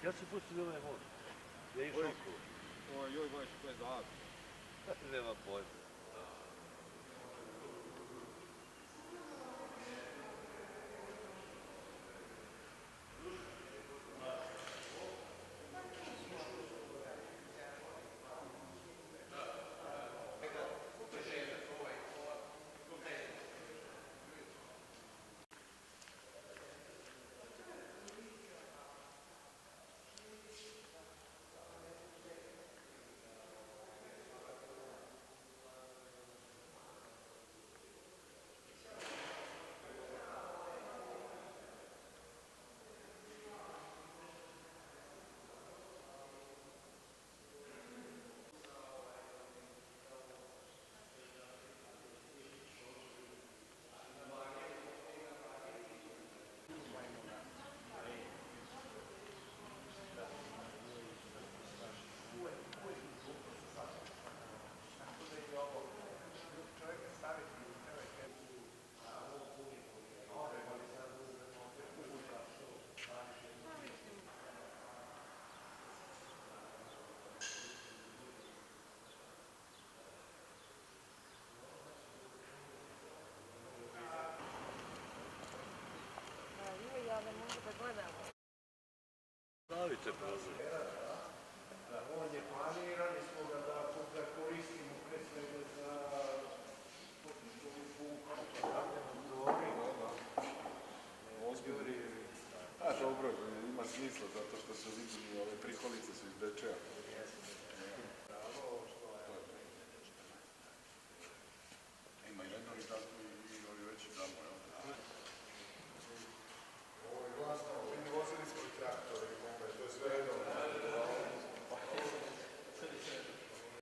Kad si pustili ovaj most? Ja išao okolo. Joj, baš, to je davno. Nema pojma. Stavite prozor. On je planirani smo da koristimo pre svega za Dobro, ima smisla zato što su vidjeli ove prikolice su iz Bečeja.